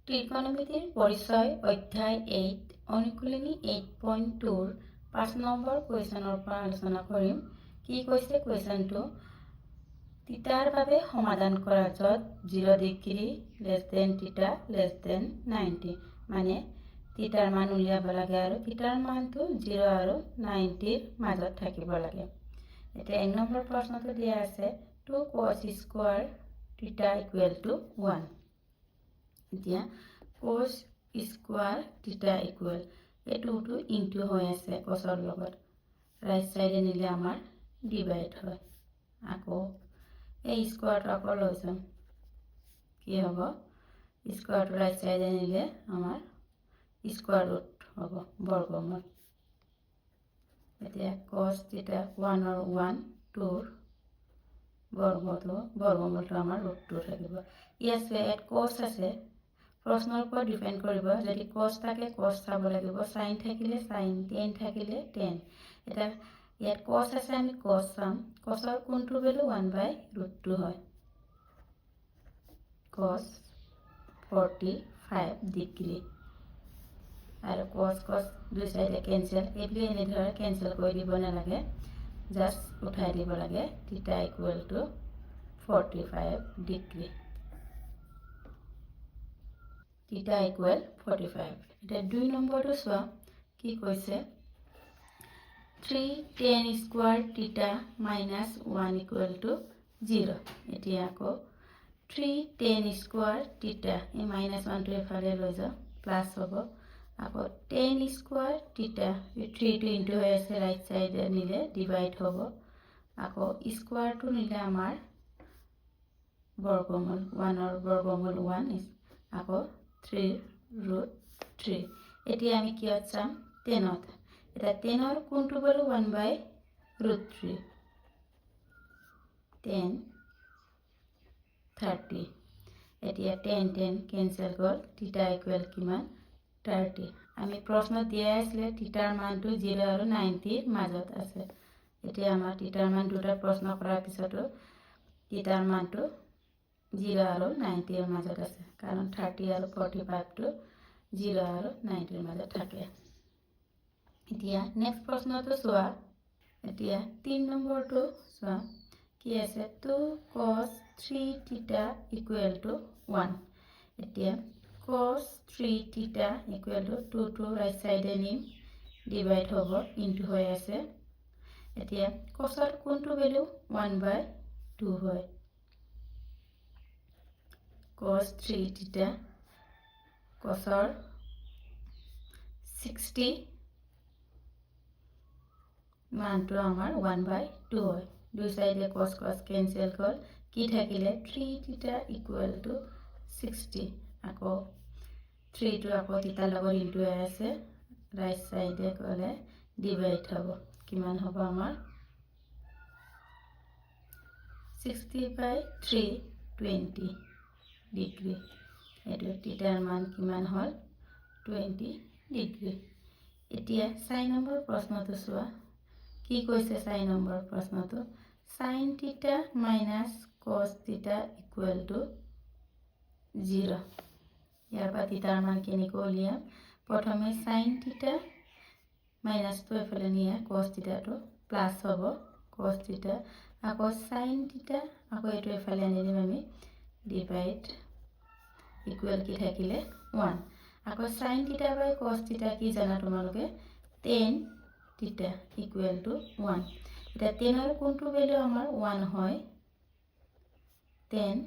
ত্ৰিকোণমিতিৰ পৰিচয় অধ্যায় 8 অনুশীলনী 8.2 5 নম্বৰ কুৱেশ্যনৰ পৰা আলোচনা কৰিম। কি কৈছে কুৱেশ্যনটো? থিটাৰ বাবে সমাধান কৰা, য'ত 0 ডিগ্ৰী লেছ দেন থিটা লেছ দেন 90, মানে থিটাৰ মান উলিয়াব লাগে আৰু থিটাৰ মানটো 0 আৰু 90ৰ মাজত থাকিব লাগে। এতিয়া 1 নম্বৰ প্ৰশ্নটো দিয়া আছে 2 cos স্কোৱাৰ থিটা ইকুৱেল টু 1। এতিয়া cos স্কোৱাৰ থিটা ইকুৱেল এইটোতো ইনটু হৈ আছে cosৰ লগত, ৰাইট চাইডে নিলে আমাৰ ডিভাইড হয়। আকৌ এই স্কোৱাৰটো আকৌ লৈ যাম, কি হ'ব? স্কোৱাৰটো ৰাইট চাইডে নিলে আমাৰ স্কোৱাৰ ৰুট হ'ব, বৰ্গমূল। এতিয়া cos থিটা 1 আৰু 1 2ৰ বৰ্গমূলটো আমাৰ ৰুট 2 থাকিব। ইয়াত cos আছে, প্ৰশ্নৰ ওপৰত ডিপেণ্ড কৰিব। যদি cos থাকে cos চাব লাগিব, sin থাকিলে sin, tan থাকিলে tan। এতিয়া ইয়াত cos আছে, আমি cos চাম। cosৰ কোনটো ভেলু 1/√2 হয়, cos 45 ডিগ্ৰী। আৰু cos দুই চাইডে কেঞ্চেল, এইবুলি এনেদৰে কেঞ্চেল কৰি দিব নালাগে, জাষ্ট উঠাই দিব লাগে। থিটা ইকুৱেল টু 45 ডিগ্ৰী, থিটা ইকুৱেল 45। এতিয়া 2 নম্বৰটো চোৱা, কি কৈছে? 3 tan স্কোৱাৰ থিটা মাইনাছ 1 ইকুৱেল টু 0। এতিয়া আকৌ 3 tan স্কোৱাৰ থিটা, এই মাইনাছ 1টো এফালে লৈ যাওঁ, প্লাছ হ'ব। আকৌ tan স্কোৱাৰ থিটা, এই 3টো ইনটু হৈ আছে, ৰাইট চাইডে নিলে ডিভাইড হ'ব। আকৌ স্কোৱাৰটো নিলে আমাৰ বৰ্গমূল, 1ৰ বৰ্গমূল 1, আকৌ 3√3। এতিয়া আমি কিহত চাম? 10ত। এতিয়া 10ৰ কোনটো ভেলু 1/√3? 10 30। এতিয়া 10 কেঞ্চেল গ'ল, থিটা ইকুৱেল কিমান? 30। আমি প্ৰশ্নত দিয়াই আছিলে থিটাৰ মানটো 0 আৰু 90ৰ মাজত আছে। এতিয়া আমাৰ থিটাৰ মান দুটা প্ৰশ্ন কৰাৰ পিছতো থিটাৰ মানটো 0 আৰু 90ৰ মাজত আছে, কাৰণ 30 আৰু 45টো 0 আৰু 90ৰ মাজত থাকে। এতিয়া নেক্সট প্ৰশ্নটো চোৱা। এতিয়া 3 নম্বৰটো চোৱা, কি আছে? 2 cos 3 থিটা ইকুৱেল টু 1। এতিয়া cos 3 থিটা ইকুৱেল টু 2টো ৰাইট চাইডে নিম, ডিভাইড হ'ব, ইনটু হৈ আছে। এতিয়া cosৰ কোনটো ভেলু 1/2 হয়? cos 3 থিটা, cosৰ 60 মানটো আমাৰ 1/2 হয়। দুই চাইডে cos কেঞ্চেল হ'ল, কি থাকিলে? 3 থিটা ইকুৱেল টু 60। আকৌ 3টো আকৌ থিটাৰ লগত ইনটু হৈ আছে, ৰাইট চাইডে গ'লে ডিভাইড হ'ব। কিমান হ'ব আমাৰ? 60/3 20 ডিগ্ৰী। এইটো থিটাৰ মান কিমান হ'ল? 20 ডিগ্ৰী। এতিয়া 4 নম্বৰ প্ৰশ্নটো চোৱা, কি কৈছে 4 নম্বৰ প্ৰশ্নটো? sin থিটা মাইনাছ cos থিটা ইকুৱেল টু 0। ইয়াৰ পৰা থিটাৰ মান কেনেকৈ উলিয়াম? প্ৰথমে sin থিটা মাইনাছটো এফালে নিয়ে, cos থিটাটো প্লাছ হ'ব, cos থিটা, আকৌ sin থিটা, আকৌ এইটো এফালে আনি দিম আমি, ডিভাইড, ইকুৱেল কি থাকিলে 1। আকৌ sin থিটা বাই cos থিটা কি জানা তোমালোকে? tan থিটা ইকুৱেল টু 1। এতিয়া 10ৰ কোনটো ভেলু আমাৰ 1 হয়? tan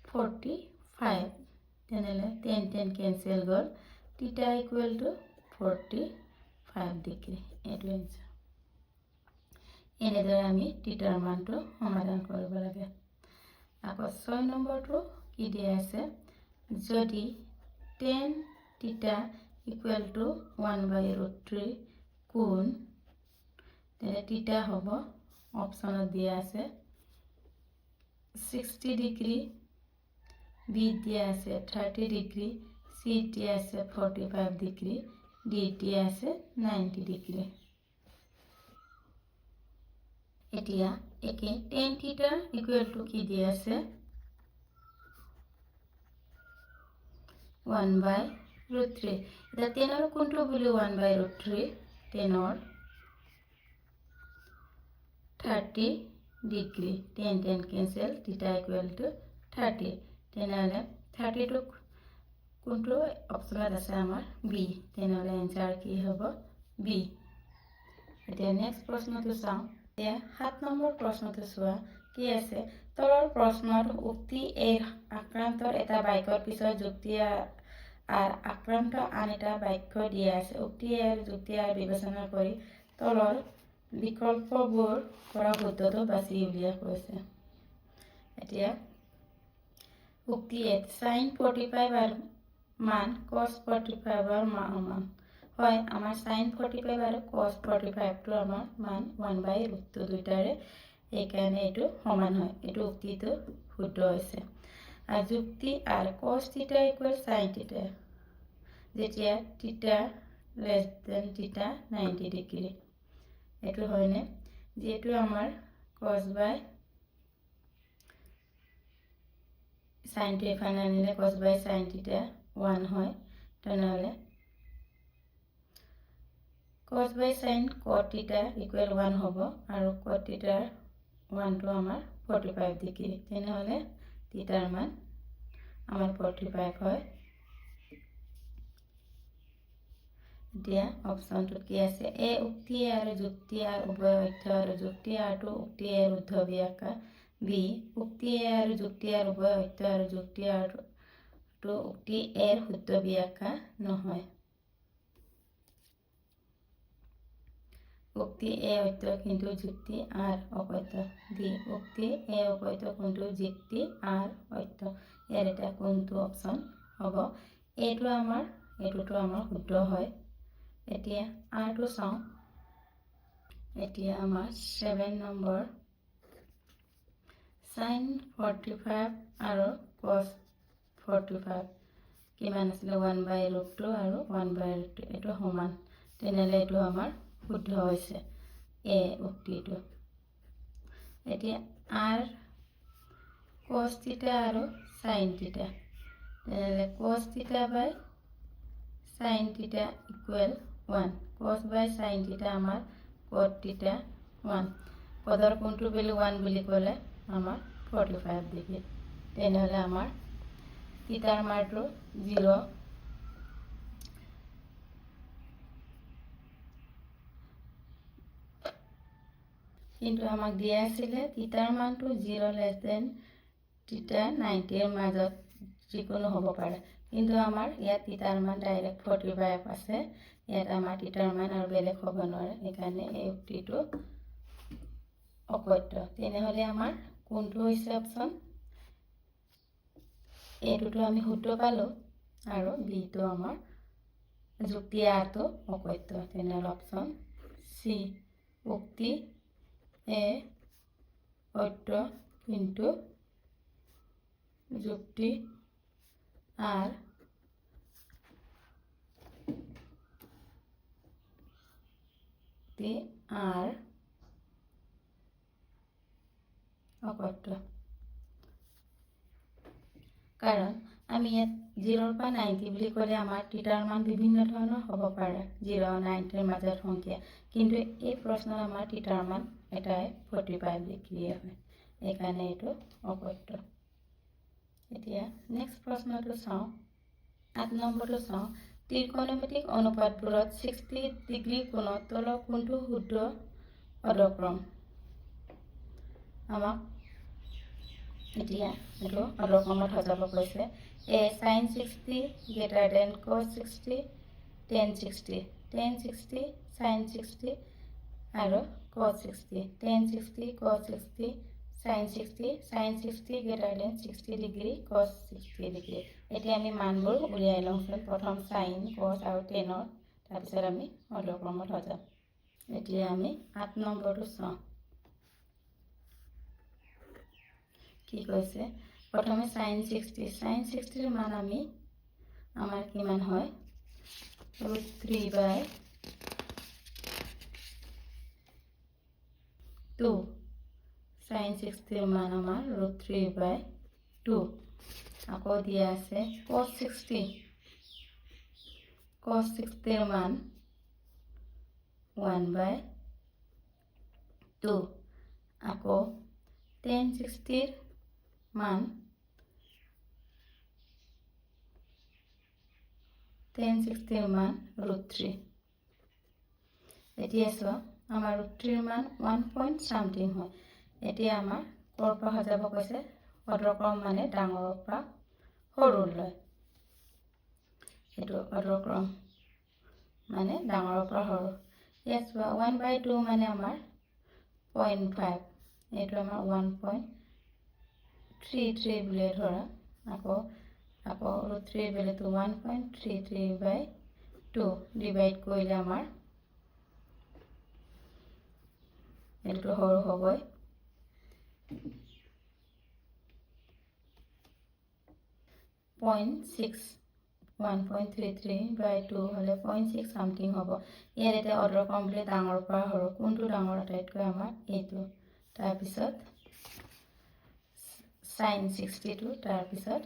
45। তেনেহ'লে tan কেঞ্চেল গ'ল, থিটা ইকুৱেল টু 45 ডিগ্ৰী। এইটো এনচাৰ। এনেদৰে আমি থিটাৰ মানটো সমাধান কৰিব লাগে। আকৌ 6 নম্বৰটো কি দিয়া আছে? যদি tan থিটা ইকুৱেল টু 1/√3 কোণ, তেনে থিটা হ'ব, অপশ্যনত দিয়া আছে 60 ডিগ্ৰী, বিত দিয়া আছে 30 ডিগ্ৰী, চিত দিয়া আছে 45 ডিগ্ৰী, ডিত দিয়া আছে 90 ডিগ্ৰী। এতিয়া একে tan থিটা ইকুৱেল টু কি দিয়া আছে? 1/√3 এটা 10 কোনটো বুলি 1/√3 10 30 degree 10 cancel theta equal to 30 তেনেহলে 32 কোনটো অপচনত আছে আমাৰ B তেনেহলে आंसर কি হ'ব B এতিয়া নেক্সট প্ৰশ্নটো চাওঁ এতিয়া 7 নম্বৰ প্ৰশ্নটো চোৱা কি আছে তলৰ প্ৰশ্নৰ উক্তি এৰ আক্ৰান্তৰ এটা বাক্যৰ পিছত যুক্তি আৰ আক্ৰান্ত আন এটা বাক্য দিয়া আছে উক্তি এৰ যুক্তি আৰ বিবেচনা কৰি তলৰ বিকল্পবোৰ পৰা শুদ্ধটো বাছি উলিওৱা হৈছে এতিয়া উক্তি sin 45 আৰ মান cos 45 আৰ মান হয় আমাৰ sin 45 আৰু cos 45 টো আমাৰ মান 1/√2 দুইটাৰে এইকাৰণে এটো সমান হয় এটো উক্তিটো শুদ্ধ হৈছে আর যুক্তি আর cos θ = sin θ যেতিয়া θ less than θ 90 ডিগ্ৰী এটো হয়নে যেটো আমাৰ cos by sin to এখানে আনিলে cos by sin θ 1 হয় তেনেহলে cos by sin cot θ = 1 হ'ব আৰু cot θ 1 টো আমাৰ 45 ডিগ্ৰী তেনেহলে θ ৰ মান আমাৰ 45 হয় দিয়া অপশনটো কি আছে এ উক্তি আর যুক্তি আর উভয় অর্থ আর যুক্তি আর টু উক্তি এর উদ্ধ ব্যাখ্যা বি উক্তি আর যুক্তি আর উভয় অর্থ আর যুক্তি আর টু উক্তি এর শুদ্ধ ব্যাখ্যা নহয় উক্তি এ অর্থ কিন্তু যুক্তি আর অপত্য ডি উক্তি এ অপত্য কিন্তু যুক্তি আর অর্থ এর এটা কোনটো অপশন হ'ব এটো আমাৰ শুদ্ধ হয় এতিয়া আৰটো চাওঁ এতিয়া আমাৰ 7 নম্বৰ sin 45 আৰু cos 45 কিমান আছিল 1/√2 আৰু 1/√2 এটো সমান তেনেহলে এটো আমাৰ শুদ্ধ হৈছে এ উক্তিটো এতিয়া r cos θ আৰু sin θ তেনেহলে cos θ by sin θ equal 1 cos by sin θ আমাৰ cot θ 1 পদৰ কোনটো ভ্যালু 1 বুলি ক'লে আমাৰ 45 ডিগ্ৰী তেনেহলে আমাৰ θ ৰ মানটো 0 কিন্তু আমাক দিয়া আছিল θ ৰ মানটো 0 less than θ 90 ৰ মাজত যিকোনো হ'ব পাৰে কিন্তু আমাৰ ইয়াত θ ৰ মান ডাইৰেক্ট 45 আছে ইয়াত আমাৰ θ ৰ মান আৰু বেলেগ হ'ব নোৱাৰে এখানে এই উক্তিটো অপত্য তেনেহলে আমাৰ কোনটো হৈছে অপশন এটোটো আমি শুদ্ধ পালো আৰু বি টো আমাৰ যুক্তি আটো অপত্য তেনেহলে অপশন সি উক্তি এ অপত্য কিন্তু যুক্তি আর আর অপত্য কারণ আমি ইয়াত 0 পৰা 90 বুলি ক'লে আমাৰ θ ৰ মান বিভিন্ন ধৰণৰ হ'ব পাৰে 0 90 ৰ মাজৰ সংখ্যা কিন্তু এই প্ৰশ্নৰ আমাৰ θ ৰ মান এটাই 45 ডিগ্ৰী হয় এখানে এটো অপত্য এতিয়া নেক্সট প্ৰশ্নটো চাওঁ 8 নম্বৰটো চাওঁ ত্ৰিকোণমিতিক অনুপাতবোৰত 60 ডিগ্ৰী কোণত তলৰ কোনটো শুদ্ধ অধক্ৰম আমাক এতিয়া এটো অধক্ৰমত সজাব কৈছে a sin 60 greater than cos 60 tan 60 sin 60 আৰু cos 60 tan 60 cos 60 sin 60 greater than 60 degree cos 60 degree এতিয়া আমি মানবোৰ উলিয়াই লওঁচোন প্ৰথম sin cos আৰু tan তাৰপিছত আমি অধক্ৰমত সজাম এতিয়া আমি 8 নম্বৰটো চাওঁ কি কৈছে প্ৰথমে sin 60 ৰ মান আমি আমাৰ কিমান হয় √3/2 sin 60 ৰ মান আমাৰ √3/2 আকৌ দিয়া আছে cos 60 cos 60 মান 1/2 আকৌ tan 60 মান √3 এতিয়া চোৱা আমাৰ √3 মান 1 point something হয় এতিয়া আমাৰ কৰ পৰা হৈ যাব কৈছে অৰ্ধক্ৰম মানে ডাঙৰৰ পৰা সৰুলৈ এটো অৰ্ধক্ৰম মানে ডাঙৰৰ পৰা সৰু ইয়াত চোৱা 1/2 মানে আমাৰ 0.5 এটো আমাৰ 1.33 বুলি ধৰা আকৌ √3 ভ্যালুটো 1.33/2 ডিভাইড কৰিলে আমাৰ এটো সৰু হ'বই 0.6 1.33/2 হলে 0.6 সামথিং হ'ব ইয়াৰ এটা অৰ্ধক্ৰম বুলি ডাঙৰ পৰা সৰু কোনটো ডাঙৰ আটাইতকৈ আমাৰ এইটো তাৰ পিছত sin 62 তাৰ পিছত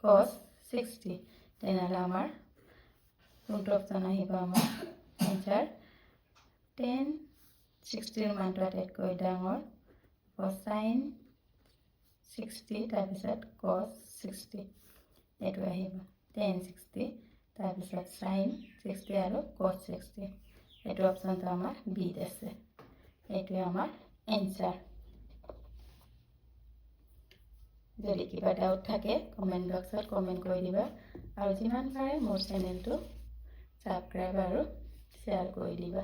cos 60 তেনেহলে আমাৰ কোনটো অপচন আহিব আমাৰ আনসাৰ tan 60 ৰ মানটো আটাইতকৈ ডাঙৰ sin 60 তাৰ পিছত cos 60 এটো আহিব tan 60 তাৰ পিছত sin 60 আৰু cos 60 এটো অপচনটো আমাৰ বি আছে এটো আমাৰ আনসাৰ যদি কিবা ডাউট থাকে কমেন্ট বক্সত কমেন্ট কৰি দিবা আৰু যিমান পাৰে মোৰ চেনেলটো সাবস্ক্ৰাইব আৰু শেয়াৰ কৰি দিবা